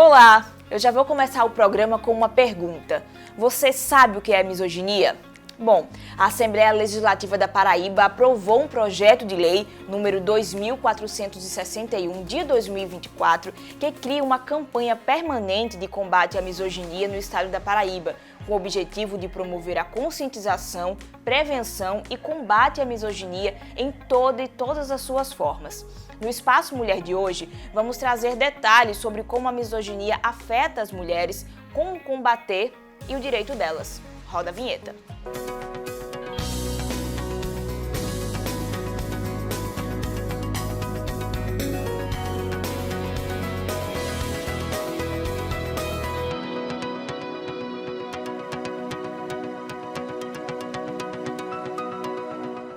Olá, eu já vou começar o programa com uma pergunta. Você sabe o que é misoginia? Bom, a Assembleia Legislativa da Paraíba aprovou um projeto de lei número 2461 de 2024 que cria uma campanha permanente de combate à misoginia no estado da Paraíba, com o objetivo de promover a conscientização, prevenção e combate à misoginia em todas as suas formas. No Espaço Mulher de hoje, vamos trazer detalhes sobre como a misoginia afeta as mulheres, como combater e o direito delas. Roda a vinheta.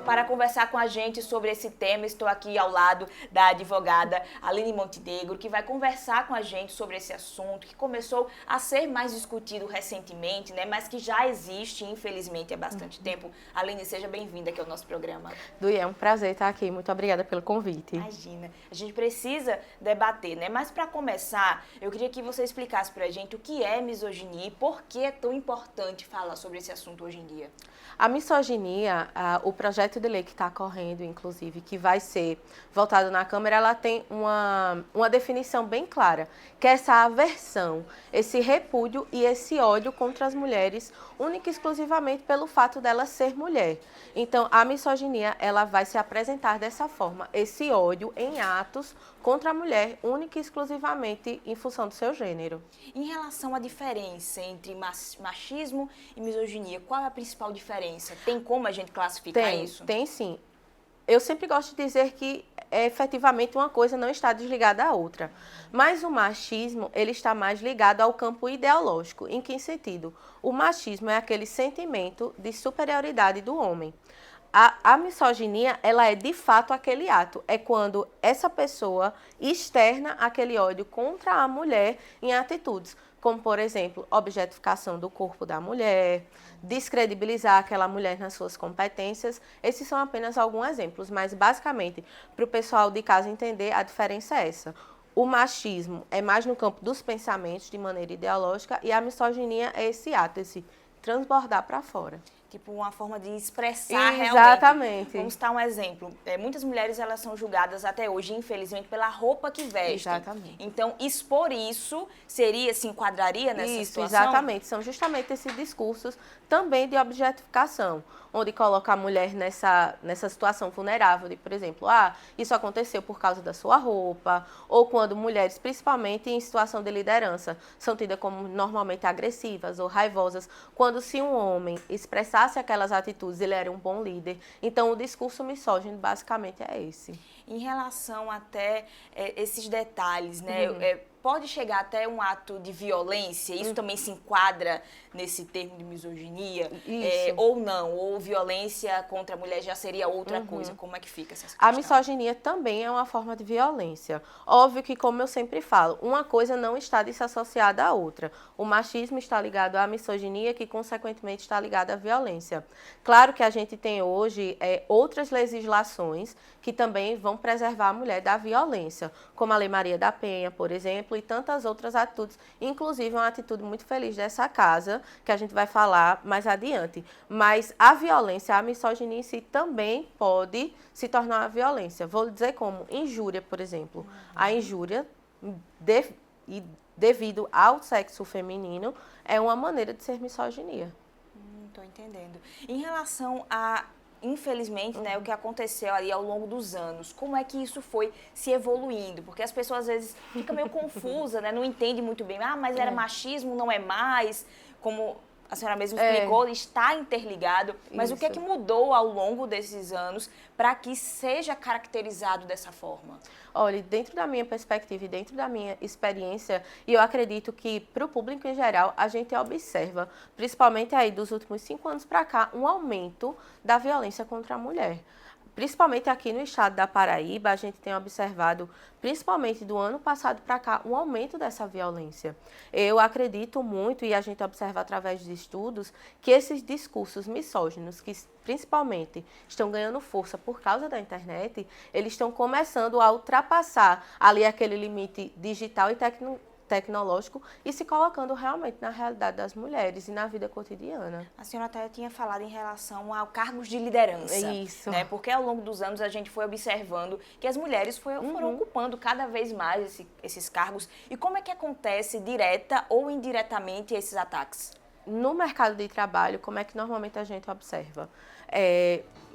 Para conversar com a gente sobre esse tema, estou aqui ao lado da advogada Aline Montenegro, que vai conversar com a gente sobre esse assunto que começou a ser mais discutido recentemente, né? Mas que já existe, infelizmente, há bastante tempo. Aline, seja bem-vinda aqui ao nosso programa. Duy, é um prazer estar aqui. Muito obrigada pelo convite. Imagina, a gente precisa debater, né? Mas para começar, eu queria que você explicasse para a gente o que é misoginia e por que é tão importante falar sobre esse assunto hoje em dia. A misoginia, o projeto de lei que está correndo, inclusive, que vai ser votado na Câmara, ela tem uma definição bem clara, que é essa aversão, esse repúdio e esse ódio contra as mulheres, única e exclusivamente pelo fato dela ser mulher. Então, a misoginia, ela vai se apresentar dessa forma, esse ódio em atos contra a mulher, única e exclusivamente em função do seu gênero. Em relação à diferença entre machismo e misoginia, qual é a principal diferença? Tem como a gente classificar isso? Tem sim. Eu sempre gosto de dizer que efetivamente uma coisa não está desligada à outra. Mas o machismo, ele está mais ligado ao campo ideológico. Em que sentido? O machismo é aquele sentimento de superioridade do homem. A misoginia, ela é de fato aquele ato. É quando essa pessoa externa aquele ódio contra a mulher em atitudes, como, por exemplo, objetificação do corpo da mulher, descredibilizar aquela mulher nas suas competências. Esses são apenas alguns exemplos, mas basicamente, para o pessoal de casa entender, a diferença é essa. O machismo é mais no campo dos pensamentos, de maneira ideológica, e a misoginia é esse ato, esse transbordar para fora. Tipo, uma forma de expressar Exatamente. Vamos dar um exemplo. Muitas mulheres, elas são julgadas até hoje, infelizmente, pela roupa que vestem. Exatamente. Então, expor isso se enquadraria nessa situação? Exatamente. São justamente esses discursos também de objetificação, onde coloca a mulher nessa situação vulnerável de, por exemplo, isso aconteceu por causa da sua roupa, ou quando mulheres, principalmente em situação de liderança, são tidas como normalmente agressivas ou raivosas, quando se um homem expressasse aquelas atitudes, ele era um bom líder. Então, o discurso misógino basicamente é esse. Em relação até esses detalhes, né? Pode chegar até um ato de violência, isso também se enquadra nesse termo de misoginia? Ou não? Ou violência contra a mulher já seria outra coisa? Como é que fica essa questão? A misoginia também é uma forma de violência. Óbvio que, como eu sempre falo, uma coisa não está desassociada à outra. O machismo está ligado à misoginia, que consequentemente está ligado à violência. Claro que a gente tem hoje outras legislações que também vão preservar a mulher da violência, como a Lei Maria da Penha, por exemplo, e tantas outras atitudes, inclusive uma atitude muito feliz dessa casa, que a gente vai falar mais adiante. Mas a violência, a misoginia em si também pode se tornar uma violência. Vou dizer como injúria, por exemplo. A injúria, devido ao sexo feminino, é uma maneira de ser misoginia. Estou entendendo. Em relação a... Infelizmente, né, o que aconteceu ali ao longo dos anos, como é que isso foi se evoluindo? Porque as pessoas às vezes ficam meio confusas, né, não entendem muito bem, mas era machismo, não é mais, como a senhora mesmo explicou, está interligado, mas o que é que mudou ao longo desses anos para que seja caracterizado dessa forma? Olha, dentro da minha perspectiva e dentro da minha experiência, e eu acredito que para o público em geral, a gente observa, principalmente aí dos últimos 5 anos para cá, um aumento da violência contra a mulher. Principalmente aqui no estado da Paraíba, a gente tem observado, principalmente do ano passado para cá, um aumento dessa violência. Eu acredito muito, e a gente observa através de estudos, que esses discursos misóginos, que principalmente estão ganhando força por causa da internet, eles estão começando a ultrapassar ali aquele limite digital e tecnológico e se colocando realmente na realidade das mulheres e na vida cotidiana. A senhora até tinha falado em relação a cargos de liderança. Isso. Né? Porque ao longo dos anos a gente foi observando que as mulheres foram ocupando cada vez mais esses cargos. E como é que acontece direta ou indiretamente esses ataques? No mercado de trabalho, como é que normalmente a gente observa?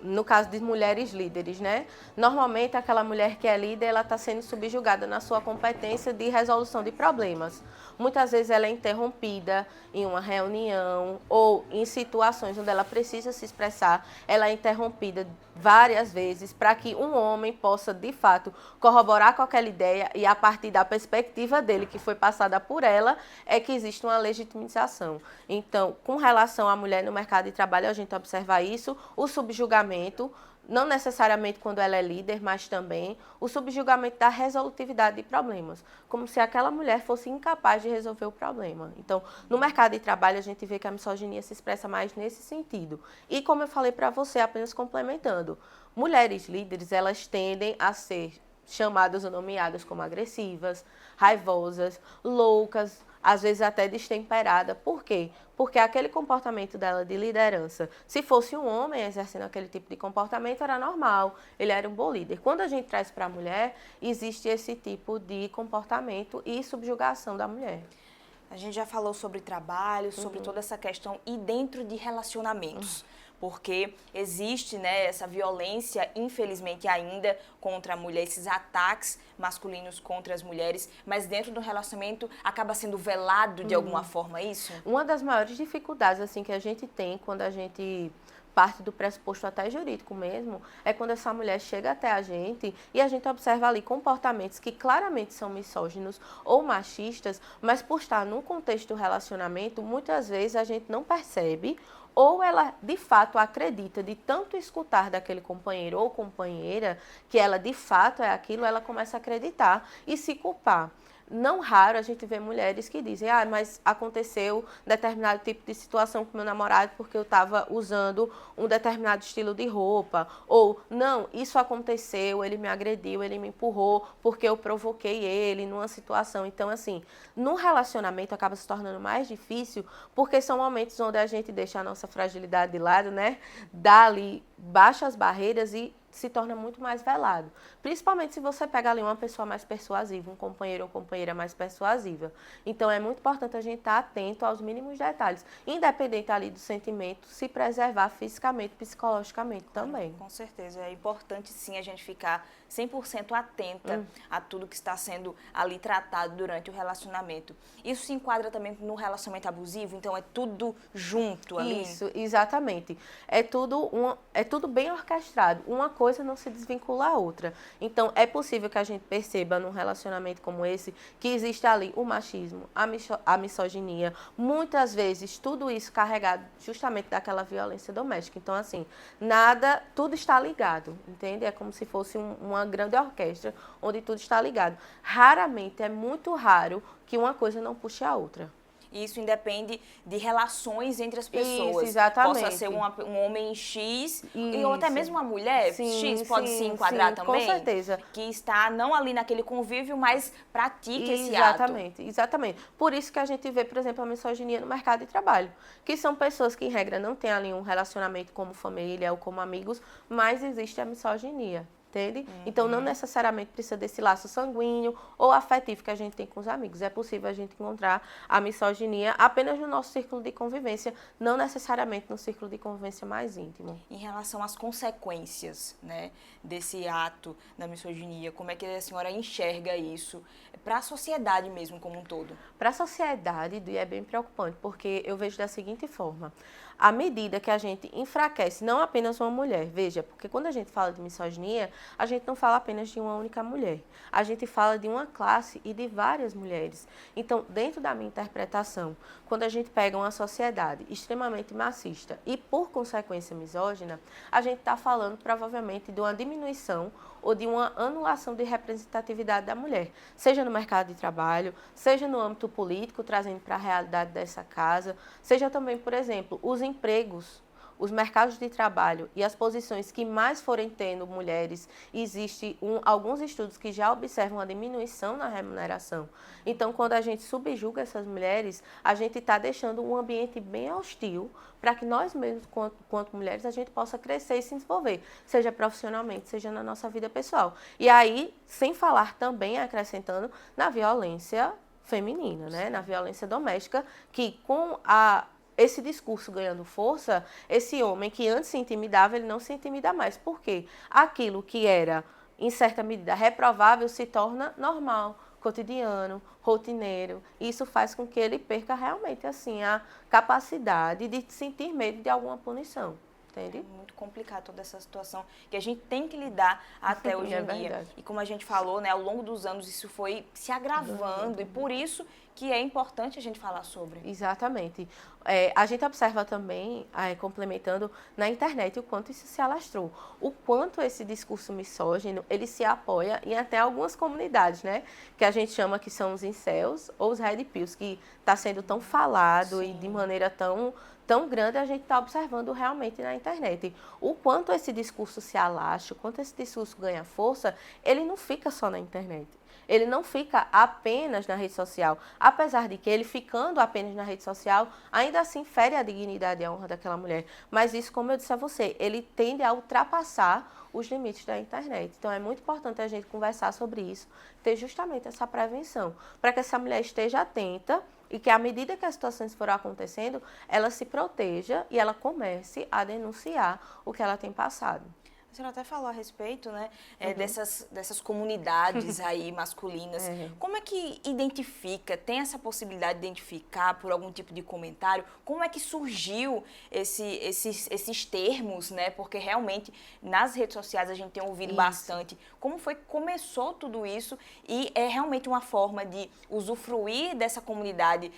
No caso de mulheres líderes, né? Normalmente aquela mulher que é líder, ela está sendo subjugada na sua competência de resolução de problemas. Muitas vezes ela é interrompida em uma reunião ou em situações onde ela precisa se expressar, ela é interrompida várias vezes para que um homem possa, de fato, corroborar com aquela ideia e a partir da perspectiva dele, que foi passada por ela, é que existe uma legitimização. Então, com relação à mulher no mercado de trabalho, a gente observa isso, o subjugamento, não necessariamente quando ela é líder, mas também o subjugamento da resolutividade de problemas, como se aquela mulher fosse incapaz de resolver o problema. Então, no mercado de trabalho, a gente vê que a misoginia se expressa mais nesse sentido. E como eu falei para você, apenas complementando, mulheres líderes, elas tendem a ser chamadas ou nomeadas como agressivas, raivosas, loucas, às vezes até destemperada. Por quê? Porque aquele comportamento dela de liderança, se fosse um homem exercendo aquele tipo de comportamento, era normal, ele era um bom líder. Quando a gente traz para a mulher, existe esse tipo de comportamento e subjugação da mulher. A gente já falou sobre trabalho, sobre toda essa questão e dentro de relacionamentos. Porque existe, né, essa violência, infelizmente ainda, contra a mulher, esses ataques masculinos contra as mulheres, mas dentro do relacionamento acaba sendo velado de alguma forma, isso? Uma das maiores dificuldades assim, que a gente tem quando a gente parte do pressuposto até jurídico mesmo, é quando essa mulher chega até a gente e a gente observa ali comportamentos que claramente são misóginos ou machistas, mas por estar num contexto do relacionamento, muitas vezes a gente não percebe ou ela de fato acredita de tanto escutar daquele companheiro ou companheira que ela de fato é aquilo, ela começa a acreditar e se culpar. Não raro a gente vê mulheres que dizem, mas aconteceu determinado tipo de situação com meu namorado porque eu estava usando um determinado estilo de roupa. Ou, não, isso aconteceu, ele me agrediu, ele me empurrou porque eu provoquei ele numa situação. Então, assim, no relacionamento acaba se tornando mais difícil porque são momentos onde a gente deixa a nossa fragilidade de lado, né? Dá ali, baixa as barreiras e se torna muito mais velado. Principalmente se você pega ali uma pessoa mais persuasiva, um companheiro ou companheira mais persuasiva. Então, é muito importante a gente estar atento aos mínimos detalhes, independente ali do sentimento, se preservar fisicamente, psicologicamente também. Com certeza, é importante sim a gente ficar 100% atenta a tudo que está sendo ali tratado durante o relacionamento. Isso se enquadra também no relacionamento abusivo, então é tudo junto ali? Isso, exatamente. É tudo bem orquestrado. Uma coisa não se desvincula à outra. Então, é possível que a gente perceba num relacionamento como esse que existe ali o machismo, a misoginia, muitas vezes tudo isso carregado justamente daquela violência doméstica. Então, assim, tudo está ligado, entende? É como se fosse uma grande orquestra onde tudo está ligado. Raramente, é muito raro que uma coisa não puxe a outra. Isso independe de relações entre as pessoas. Isso, exatamente. Possa ser um homem X, ou até mesmo uma mulher X pode se enquadrar também. Com certeza. Que está não ali naquele convívio, mas pratica esse ato. Exatamente. Por isso que a gente vê, por exemplo, a misoginia no mercado de trabalho. Que são pessoas que, em regra, não têm ali um relacionamento como família ou como amigos, mas existe a misoginia. Entende? Então, não necessariamente precisa desse laço sanguíneo ou afetivo que a gente tem com os amigos. É possível a gente encontrar a misoginia apenas no nosso círculo de convivência, não necessariamente no círculo de convivência mais íntimo. Em relação às consequências, né, desse ato da misoginia, como é que a senhora enxerga isso para a sociedade mesmo como um todo? Para a sociedade, é bem preocupante, porque eu vejo da seguinte forma. À medida que a gente enfraquece não apenas uma mulher, veja, porque quando a gente fala de misoginia, a gente não fala apenas de uma única mulher. A gente fala de uma classe e de várias mulheres. Então, dentro da minha interpretação, quando a gente pega uma sociedade extremamente machista e, por consequência, misógina, a gente está falando provavelmente de uma diminuição ou de uma anulação de representatividade da mulher, seja no mercado de trabalho, seja no âmbito político, trazendo para a realidade dessa casa, seja também, por exemplo, os empregos. os mercados de trabalho e as posições que mais forem tendo mulheres, existe alguns estudos que já observam a diminuição na remuneração. Então, quando a gente subjuga essas mulheres, a gente está deixando um ambiente bem hostil para que nós mesmos, quanto mulheres, a gente possa crescer e se desenvolver, seja profissionalmente, seja na nossa vida pessoal. E aí, sem falar também, acrescentando, na violência feminina, né? Na violência doméstica, que com esse discurso ganhando força, esse homem que antes se intimidava, ele não se intimida mais. Por quê? Aquilo que era, em certa medida, reprovável se torna normal, cotidiano, rotineiro. Isso faz com que ele perca realmente assim a capacidade de sentir medo de alguma punição. Entende? É muito complicado toda essa situação que a gente tem que lidar até hoje em dia. E como a gente falou, né, ao longo dos anos isso foi se agravando e por isso que é importante a gente falar sobre. Exatamente. A gente observa também, complementando, na internet o quanto isso se alastrou. O quanto esse discurso misógino, ele se apoia em até algumas comunidades, né? Que a gente chama que são os incels ou os red pills, que está sendo tão falado e de maneira tão grande, a gente está observando realmente na internet. O quanto esse discurso se alastra, o quanto esse discurso ganha força, ele não fica só na internet. Ele não fica apenas na rede social, apesar de que ele ficando apenas na rede social, ainda assim fere a dignidade e a honra daquela mulher. Mas isso, como eu disse a você, ele tende a ultrapassar os limites da internet. Então é muito importante a gente conversar sobre isso, ter justamente essa prevenção, para que essa mulher esteja atenta e que à medida que as situações forem acontecendo, ela se proteja e ela comece a denunciar o que ela tem passado. A senhora até falou a respeito, né, dessas comunidades aí masculinas. Como é que identifica, tem essa possibilidade de identificar por algum tipo de comentário? Como é que surgiu esses termos, né? Porque realmente nas redes sociais a gente tem ouvido bastante. Como foi que começou tudo isso? E é realmente uma forma de usufruir dessa comunidade,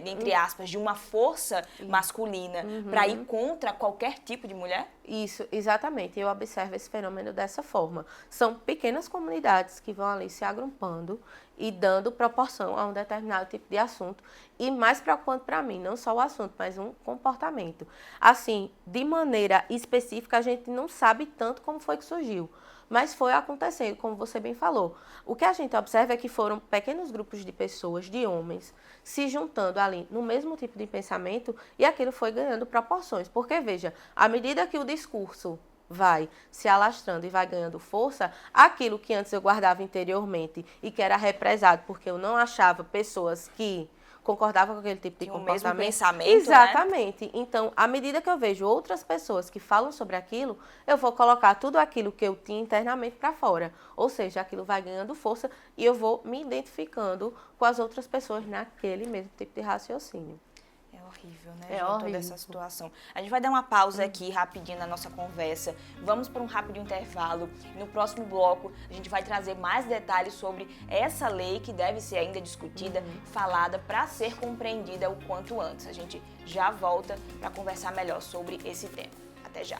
entre aspas, de uma força masculina para ir contra qualquer tipo de mulher? Isso, exatamente. Eu observo esse fenômeno dessa forma. São pequenas comunidades que vão ali se agrupando e dando proporção a um determinado tipo de assunto. E mais preocupante para mim, não só o assunto, mas um comportamento. Assim, de maneira específica, a gente não sabe tanto como foi que surgiu. Mas foi acontecendo, como você bem falou. O que a gente observa é que foram pequenos grupos de pessoas, de homens, se juntando ali no mesmo tipo de pensamento e aquilo foi ganhando proporções. Porque, veja, à medida que o discurso vai se alastrando e vai ganhando força, aquilo que antes eu guardava interiormente e que era represado porque eu não achava pessoas que concordavam com aquele tipo de comportamento. O mesmo pensamento, exatamente. Né? Então, à medida que eu vejo outras pessoas que falam sobre aquilo, eu vou colocar tudo aquilo que eu tinha internamente para fora. Ou seja, aquilo vai ganhando força e eu vou me identificando com as outras pessoas naquele mesmo tipo de raciocínio. É horrível, né, gente, toda essa situação. A gente vai dar uma pausa aqui rapidinho na nossa conversa. Vamos para um rápido intervalo. No próximo bloco, a gente vai trazer mais detalhes sobre essa lei que deve ser ainda discutida, falada, para ser compreendida o quanto antes. A gente já volta para conversar melhor sobre esse tema. Até já!